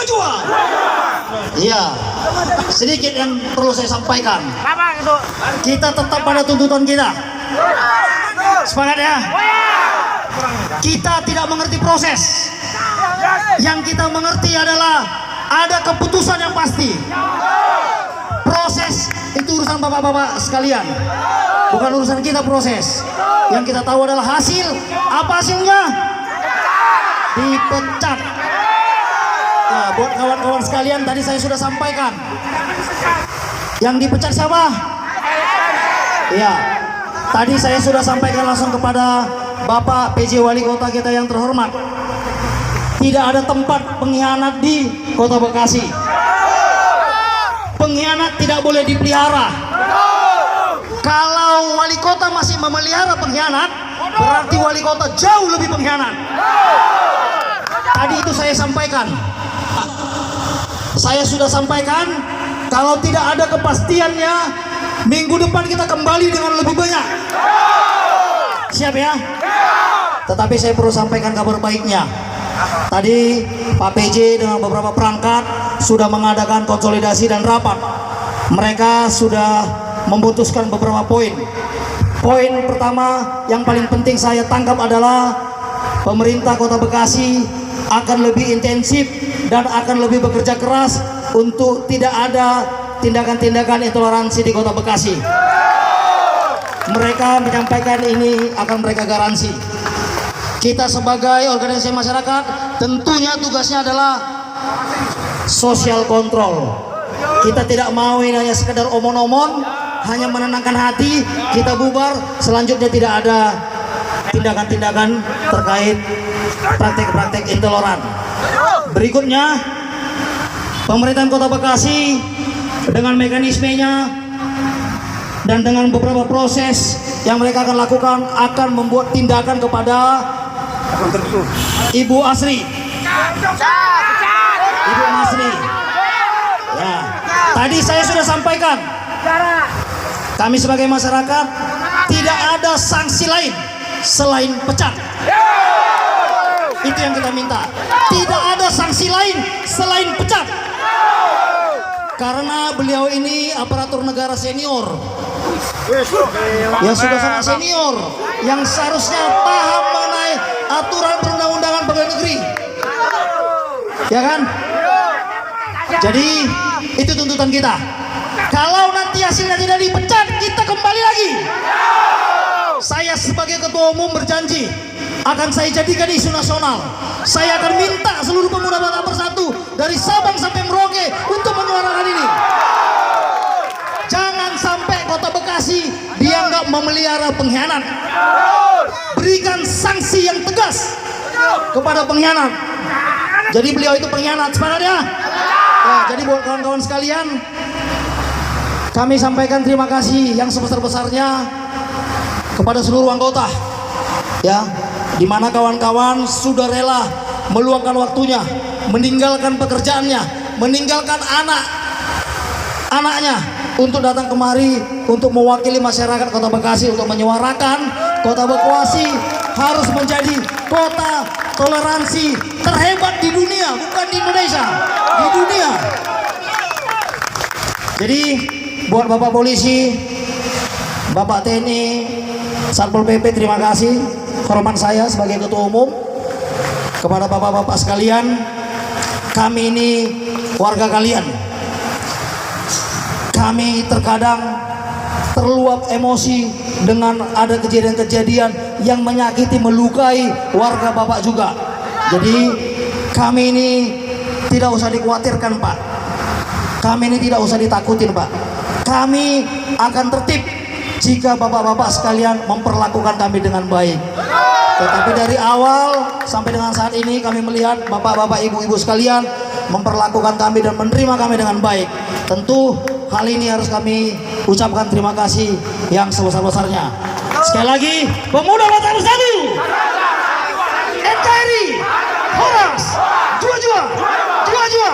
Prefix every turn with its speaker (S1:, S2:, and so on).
S1: jua. Iya, sedikit yang perlu saya sampaikan. Kita tetap pada tuntutan kita. Sepakat ya? Kita tidak mengerti proses. Yang kita mengerti adalah ada keputusan yang pasti. Proses itu urusan bapak-bapak sekalian, bukan urusan kita proses. Yang kita tahu adalah hasil. Apa hasilnya? Dipecat. Nah, buat kawan-kawan sekalian, tadi saya sudah sampaikan. Yang dipecat siapa? Ya, tadi saya sudah sampaikan langsung kepada Bapak PJ Wali Kota kita yang terhormat. Tidak ada tempat pengkhianat di Kota Bekasi. Pengkhianat tidak boleh dipelihara. Kalau wali kota masih memelihara pengkhianat, berarti wali kota jauh lebih pengkhianat. Tadi itu saya sampaikan. Saya sudah sampaikan, kalau tidak ada kepastiannya, minggu depan kita kembali dengan lebih banyak. Siap ya? Tetapi saya perlu sampaikan kabar baiknya. Tadi Pak PJ dengan beberapa perangkat sudah mengadakan konsolidasi dan rapat. Mereka sudah memutuskan beberapa poin. Poin pertama yang paling penting saya tangkap adalah pemerintah Kota Bekasi akan lebih intensif dan akan lebih bekerja keras untuk tidak ada tindakan-tindakan intoleransi di Kota Bekasi. Mereka menyampaikan ini akan mereka garansi. Kita sebagai organisasi masyarakat tentunya tugasnya adalah sosial kontrol. Kita tidak mau ini hanya sekedar omong-omong, hanya menenangkan hati, kita bubar, selanjutnya tidak ada tindakan-tindakan terkait praktek-praktek intoleran. Berikutnya, pemerintahan Kota Bekasi dengan mekanismenya dan dengan beberapa proses yang mereka akan lakukan akan membuat tindakan kepada Ibu Asri. Ibu Asri. Ya, tadi saya sudah sampaikan. Kami sebagai masyarakat tidak ada sanksi lain selain pecat. Itu yang kita minta. Tidak ada sanksi lain selain pecat. Karena beliau ini aparatur negara senior. Ya sudah sangat senior, yang seharusnya paham mengenai aturan perundang-undangan pegawai negeri. Ya kan? Jadi itu tuntutan kita. Kalau nanti hasilnya tidak dipecat, kita kembali lagi. Saya sebagai ketua umum berjanji akan saya jadikan isu nasional. Saya akan minta seluruh pemuda Batak Bersatu dari Sabang sampai Merauke untuk menyuarakan ini. Jangan sampai Kota Bekasi dianggap memelihara pengkhianat. Berikan sanksi yang tegas kepada pengkhianat. Jadi beliau itu pengkhianat, sepakat ya? Ya, jadi buat kawan-kawan sekalian, kami sampaikan terima kasih yang sebesar-besarnya kepada seluruh anggota. Ya, di mana kawan-kawan sudah rela meluangkan waktunya, meninggalkan pekerjaannya, meninggalkan anak-anaknya untuk datang kemari untuk mewakili masyarakat Kota Bekasi untuk menyuarakan Kota Bekasi harus menjadi kota toleransi terhebat di dunia, bukan di Indonesia, di dunia. Jadi buat Bapak Polisi, Bapak TNI, Satpol PP, terima kasih. Hormat saya sebagai ketua umum kepada bapak-bapak sekalian. Kami ini warga kalian. Kami terkadang terluap emosi dengan ada kejadian-kejadian yang menyakiti, melukai warga bapak juga. Jadi kami ini tidak usah dikhawatirkan, Pak. Kami ini tidak usah ditakutin, Pak. Kami akan tertib jika bapak-bapak sekalian memperlakukan kami dengan baik. Tetapi dari awal sampai dengan saat ini kami melihat bapak-bapak, ibu-ibu sekalian memperlakukan kami dan menerima kami dengan baik. Tentu hal ini harus kami ucapkan terima kasih yang sebesar-besarnya. Sekali lagi, pemuda Batak Bersatu, NKRI, Horas, jua-jua, jua-jua.